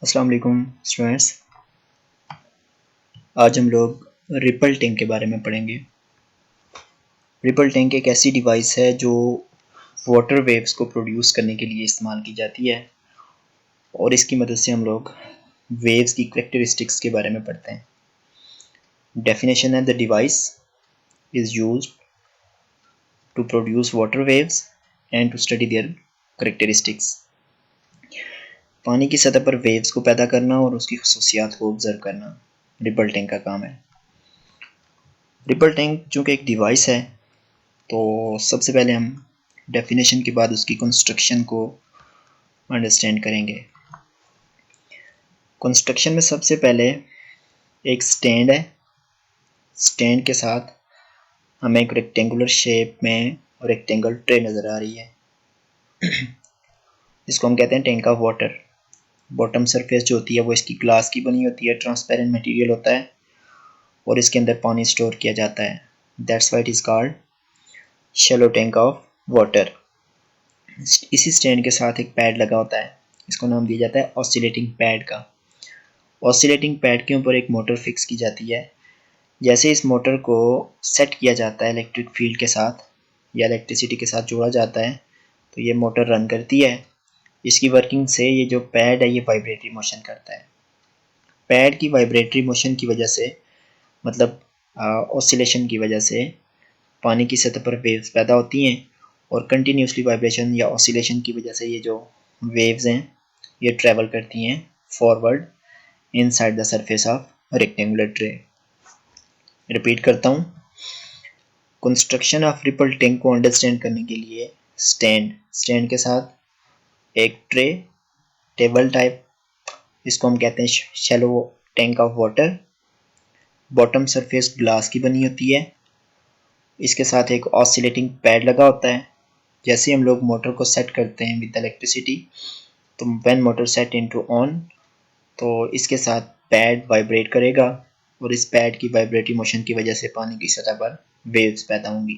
अस्सलाम वालेकुम स्टूडेंट्स। आज हम लोग रिपल टैंक के बारे में पढ़ेंगे। रिपल टैंक एक ऐसी डिवाइस है जो वाटर वेव्स को प्रोड्यूस करने के लिए इस्तेमाल की जाती है और इसकी मदद से हम लोग वेव्स की कैरेक्टरिस्टिक्स के बारे में पढ़ते हैं। डेफिनेशन है the device is used to produce water waves and to study their characteristics. पानी की सतह पर वेव्स को पैदा करना और उसकी खसूसियात को ऑब्जर्व करना रिपल टैंक का काम है। रिपल टैंक चूँकि एक डिवाइस है तो सबसे पहले हम डेफिनेशन के बाद उसकी कंस्ट्रक्शन को अंडरस्टैंड करेंगे। कंस्ट्रक्शन में सबसे पहले एक स्टैंड है। स्टैंड के साथ हमें एक रेक्टेंगुलर शेप में रेक्टेंगल ट्रे नज़र आ रही है इसको हम कहते हैं tank of water. Bottom surface जो होती है वो इसकी ग्लास की बनी होती है, ट्रांसपेरेंट मटेरियल होता है और इसके अंदर पानी स्टोर किया जाता है। That's why it is called shallow tank of water. इसी स्टैंड के साथ एक पैड लगा होता है, इसको नाम दिया जाता है ऑसिलेटिंग पैड का। ऑसिलेटिंग पैड के ऊपर एक मोटर फिक्स की जाती है। जैसे इस मोटर को सेट किया जाता है इलेक्ट्रिक फील्ड के साथ या इलेक्ट्रिसिटी के साथ जोड़ा जाता है तो ये मोटर रन करती है। इसकी वर्किंग से ये जो पैड है ये वाइब्रेटरी मोशन करता है। पैड की वाइब्रेटरी मोशन की वजह से मतलब ऑसिलेशन की वजह से पानी की सतह पर वेव्स पैदा होती हैं और कंटिन्यूसली वाइब्रेशन या ऑसिलेशन की वजह से ये जो वेव्स हैं ये ट्रैवल करती हैं forward inside the surface of rectangular tray. Repeat करता हूँ, कंस्ट्रक्शन ऑफ रिपल टैंक को अंडरस्टैंड करने के लिए स्टैंड के साथ एक ट्रे टेबल टाइप, इसको हम कहते हैं shallow tank of water. Bottom surface glass की बनी होती है। इसके साथ एक ऑसिलेटिंग पैड लगा होता है। जैसे हम लोग मोटर को सेट करते हैं विद इलेक्ट्रिसिटी तो when motor set into on तो इसके साथ पैड वाइब्रेट करेगा और इस पैड की वाइब्रेटरी मोशन की वजह से पानी की सतह पर वेव्स पैदा होंगी।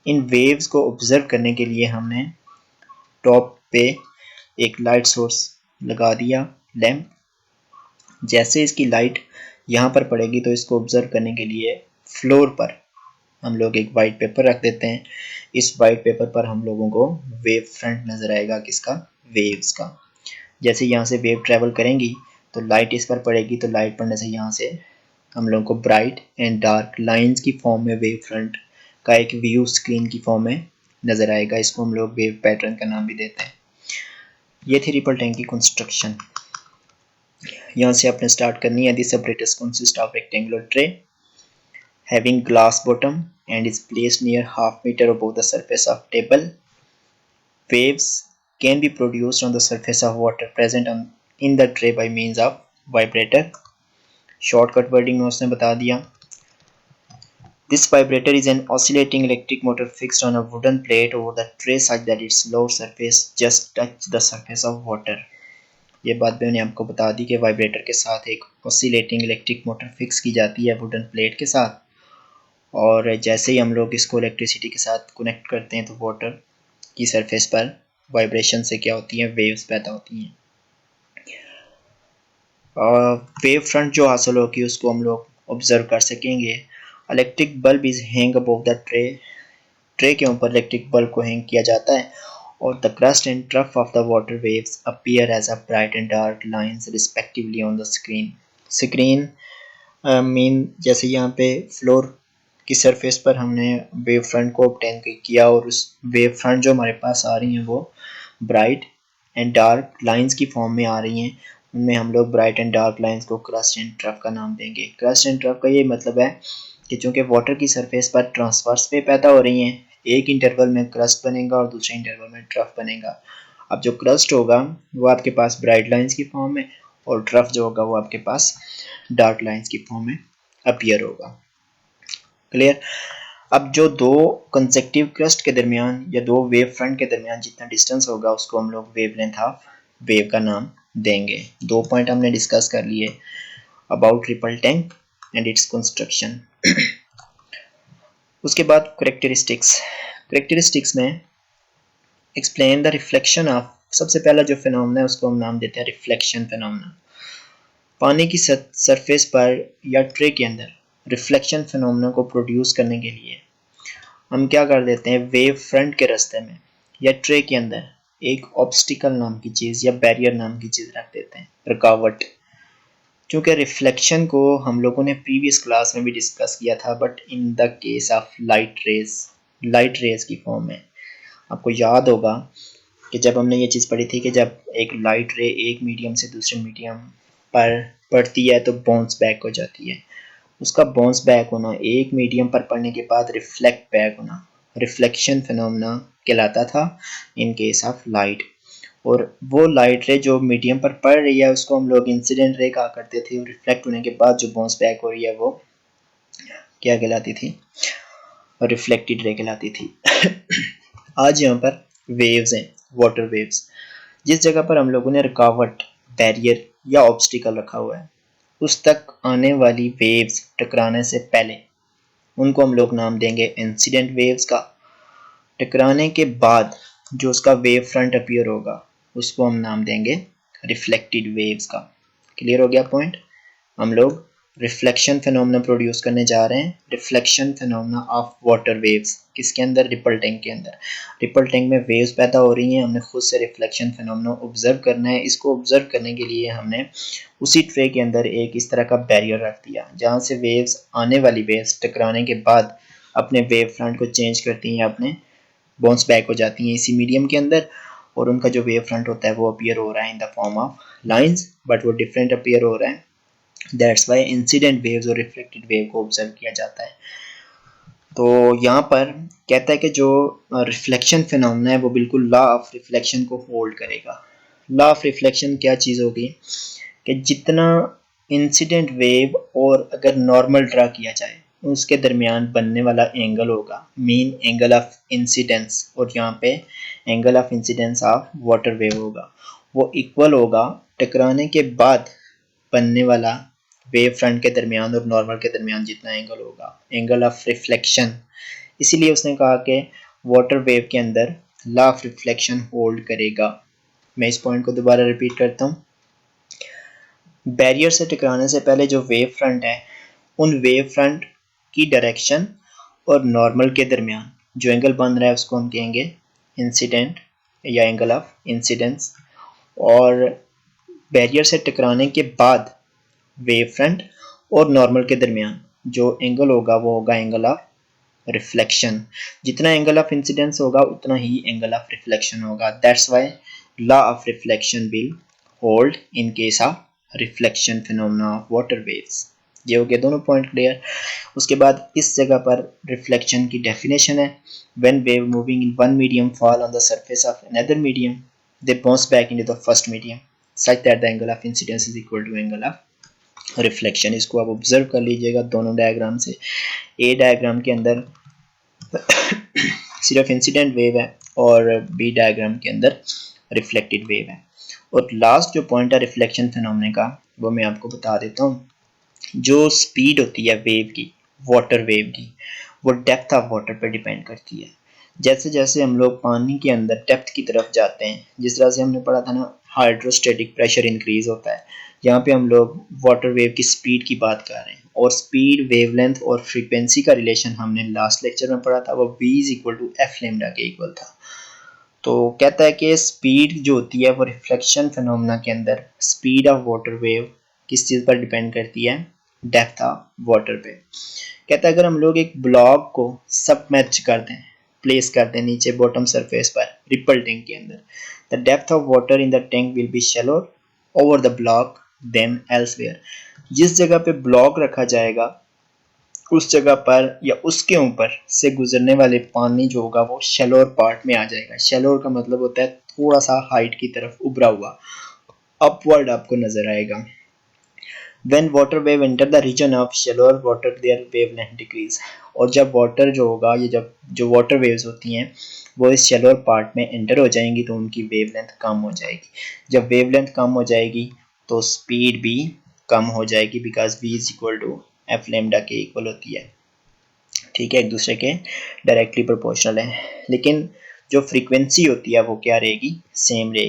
इन वेव्स को ऑब्जर्व करने के लिए हमने टॉप पे एक लाइट सोर्स लगा दिया, लैंप। जैसे इसकी लाइट यहाँ पर पड़ेगी तो इसको ऑब्जर्व करने के लिए फ्लोर पर हम लोग एक वाइट पेपर रख देते हैं। इस वाइट पेपर पर हम लोगों को वेव फ्रंट नज़र आएगा, किसका? वेव्स का। जैसे यहाँ से वेव ट्रैवल करेंगी तो लाइट इस पर पड़ेगी तो लाइट पड़ने से यहाँ से हम लोगों को ब्राइट एंड डार्क लाइंस की फॉर्म में वेव फ्रंट का एक व्यू स्क्रीन की फॉर्म में नज़र आएगा। इसको हम लोग वेव पैटर्न का नाम भी देते हैं। ये थी रिपल टैंक की कंस्ट्रक्शन। यहाँ से आपने स्टार्ट करनी है। This apparatus consists of rectangular tray having glass bottom and is placed near half meter above the surface of table. Waves can be produced on the surface of water present in the tray by means of vibrator. Shortcut wording में उसने बता दिया। This vibrator is an oscillating electric motor fixed on a wooden plate over the tray such that its lower surface just touch the surface of water. ये बात मैंने आपको बता दी कि वाइब्रेटर के साथ एक ऑसिलेटिंग इलेक्ट्रिक मोटर फिक्स की जाती है वुडन प्लेट के साथ और जैसे ही हम लोग इसको इलेक्ट्रिसिटी के साथ कनेक्ट करते हैं तो वाटर की सरफेस पर वाइब्रेशन से क्या होती है, वेव्स पैदा होती हैं। वेव फ्रंट जो हासिल होगी उसको हम लोग ऑब्जर्व कर सकेंगे। Electric bulb is hang above the tray. Tray के ऊपर इलेक्ट्रिक बल्ब को हैंग किया जाता है और the crust and trough of the water waves appear as a bright and dark lines respectively on the screen. Screen mean जैसे यहाँ पे फ्लोर की सरफेस पर हमने वेव फ्रंट को ऑब्टेन किया और उस वेव फ्रंट जो हमारे पास आ रही हैं वो ब्राइट एंड डार्क लाइंस की फॉर्म में आ रही हैं। उनमें हम लोग ब्राइट एंड डार्क लाइंस को क्रस्ट एंड ट्रफ का नाम देंगे। क्रस्ट एंड ट्रफ का ये मतलब है कि चूँकि वाटर की सरफेस पर ट्रांसवर्स वे पैदा हो रही हैं, एक इंटरवल में क्रस्ट बनेगा और दूसरे इंटरवल में ट्रफ बनेगा। अब जो क्रस्ट होगा वो आपके पास ब्राइट लाइंस की फॉर्म में और ट्रफ जो होगा वो आपके पास डार्क लाइंस की फॉर्म में अपीयर होगा। क्लियर? अब जो दो कंसेक्टिव क्रस्ट के दरमियान या दो वेव फ्रंट के दरमियान जितना डिस्टेंस होगा उसको हम लोग वेवलेंथ ऑफ वेव का नाम देंगे। दो पॉइंट हमने डिस्कस कर लिए about ripple tank and its construction. उसके बाद करेक्टरिस्टिक्स में एक्सप्लेन द रिफ्लेक्शन ऑफ, सबसे पहला जो फिनोमेना है उसको हम नाम देते हैं रिफ्लेक्शन फिनोमेना। पानी की सरफेस पर या ट्रे के अंदर रिफ्लेक्शन फिनोमेना को प्रोड्यूस करने के लिए हम क्या कर देते हैं, वेव फ्रंट के रास्ते में या ट्रे के अंदर एक ऑब्स्टिकल नाम की चीज़ या बैरियर नाम की चीज़ रख देते हैं, रुकावट। क्योंकि रिफ्लेक्शन को हम लोगों ने प्रीवियस क्लास में भी डिस्कस किया था, but in the case of light rays की फॉर्म में। आपको याद होगा कि जब हमने ये चीज़ पढ़ी थी कि जब एक लाइट रे एक मीडियम से दूसरे मीडियम पर पड़ती है तो बाउंस बैक हो जाती है। उसका बाउंस बैक होना, एक मीडियम पर पड़ने के बाद रिफ्लेक्ट बैक होना, रिफ्लेक्शन फिनोमेना कहलाता था इन केस ऑफ लाइट। और वो लाइट रे जो मीडियम पर पड़ रही है उसको हम लोग इंसिडेंट रे कहा करते थे, और रिफ्लेक्ट होने के बाद जो बाउंस बैक हो रही है वो क्या कहलाती थी, रिफ्लेक्टेड रे कहलाती थी। आज यहाँ पर वेव्स हैं, वाटर वेव्स। जिस जगह पर हम लोगों ने रुकावट, बैरियर या ऑब्स्टिकल रखा हुआ है, उस तक आने वाली वेव्स टकराने से पहले उनको हम लोग नाम देंगे इंसिडेंट वेव्स का। टकराने के बाद जो उसका वेव फ्रंट अपीयर होगा उसको हम नाम देंगे रिफ्लेक्टेड वेव्स का। क्लियर हो गया पॉइंट? हम लोग रिफ्लेक्शन फिनोमेना प्रोड्यूस करने जा रहे हैं, reflection phenomena of water waves. किसके अंदर? रिपल टैंक के अंदर। रिपल टैंक में वेव्स पैदा हो रही हैं, हमने खुद से रिफ्लेक्शन फिनोमेना ऑब्जर्व करना है। इसको ऑब्जर्व करने के लिए हमने उसी ट्रे के अंदर एक इस तरह का बैरियर रख दिया जहाँ से वेव्स, आने वाली वेव्स टकराने के बाद अपने वेव फ्रंट को चेंज करती हैं, अपने बाउंस बैक हो जाती हैं इसी मीडियम के अंदर, और उनका जो वेव फ्रंट होता है वो अपीयर हो रहा है in the form of lines, but वो डिफरेंट अपीयर हो रहा है। दैट्स वाई इंसिडेंट वेव्स और रिफ्लेक्टेड वेव को ऑब्जर्व किया जाता है। तो यहाँ पर कहता है कि जो रिफ्लेक्शन फिनोमेना है वो बिल्कुल लॉ ऑफ रिफ्लेक्शन को होल्ड करेगा। लॉ ऑफ रिफ्लेक्शन क्या चीज़ होगी कि जितना इंसिडेंट वेव और अगर नॉर्मल ड्रा किया जाए उसके दरमियान बनने वाला एंगल होगा मीन एंगल ऑफ इंसिडेंस, और यहाँ पे angle of incidence of water wave होगा, वो इक्वल होगा टकराने के बाद बनने वाला वेव फ्रंट के दरमियान और नॉर्मल के दरमियान जितना एंगल होगा, एंगल ऑफ रिफ्लेक्शन। इसीलिए उसने कहा कि वाटर वेव के अंदर लॉ ऑफ रिफ्लेक्शन होल्ड करेगा। मैं इस पॉइंट को दोबारा रिपीट करता हूँ। बैरियर से टकराने से पहले जो वेव फ्रंट है, उन वेव फ्रंट की डायरेक्शन और नॉर्मल के दरमियान जो एंगल बन रहा है उसको हम कहेंगे इंसिडेंट या एंगल ऑफ इंसिडेंस। और बैरियर से टकराने के बाद वेव फ्रंट और नॉर्मल के दरमियान जो एंगल होगा वो होगा एंगल ऑफ रिफ्लेक्शन। जितना एंगल ऑफ इंसिडेंस होगा उतना ही एंगल ऑफ रिफ्लेक्शन होगा। That's why law of reflection will hold in case of reflection phenomena of water waves. ये हो गए दोनों पॉइंट क्लियर। उसके बाद इस जगह पर रिफ्लेक्शन की डेफिनेशन है, when wave moving in one medium fall on the surface of another medium they bounce back into the first medium such that the angle of incidence is equal to angle of reflection. इसको आप observe कर लीजिएगा दोनों diagram से। ए diagram के अंदर सिर्फ incident wave है और बी डायग्राम के अंदर रिफ्लेक्टेड वेव है। और लास्ट जो पॉइंट है रिफ्लेक्शन फिनोमेना का वो मैं आपको बता देता हूँ। जो स्पीड होती है वेव की, वाटर वेव की, वो डेप्थ ऑफ वाटर पर डिपेंड करती है। जैसे जैसे हम लोग पानी के अंदर डेप्थ की तरफ जाते हैं, जिस तरह से हमने पढ़ा था ना, हाइड्रोस्टेटिक प्रेशर इंक्रीज होता है, यहाँ पे हम लोग वाटर वेव की स्पीड की बात कर रहे हैं। और स्पीड, वेवलेंथ और फ्रीक्वेंसी का रिलेशन हमने लास्ट लेक्चर में पढ़ा था, वो v is equal to F lambda के इक्वल था। तो कहता है कि स्पीड जो होती है वो रिफ्लेक्शन फिनोमेना के अंदर स्पीड ऑफ वाटर वेव किस चीज़ पर डिपेंड करती है? डेप्थ ऑफ वाटर पे। कहता है अगर हम लोग एक ब्लॉक को सबमर्ज कर दें, प्लेस कर दें नीचे बॉटम सरफेस पर रिपल टैंक के अंदर, the depth of water in the tank will be shallow over the block than elsewhere. जिस जगह पे ब्लॉक रखा जाएगा उस जगह पर या उसके ऊपर से गुजरने वाले पानी जो होगा वो शैलोर पार्ट में आ जाएगा। शैलोर का मतलब होता है थोड़ा सा हाइट की तरफ उभरा हुआ, अपवर्ड आपको नजर आएगा। When water wave enter the region of shallower water, their wavelength decrease। और जब वाटर जो होगा, ये जब जो वाटर वेव्स होती हैं वो इस शैलोर पार्ट में एंटर हो जाएंगी तो उनकी वेवलेंथ कम हो जाएगी। जब वेवलेंथ कम हो जाएगी तो स्पीड भी कम हो जाएगी, because v is equal to F lambda के इक्वल होती है। ठीक है, एक दूसरे के डायरेक्टली प्रोपोर्शनल है, लेकिन जो फ्रीक्वेंसी होती है वो क्या रहेगी? सेम रहेगी।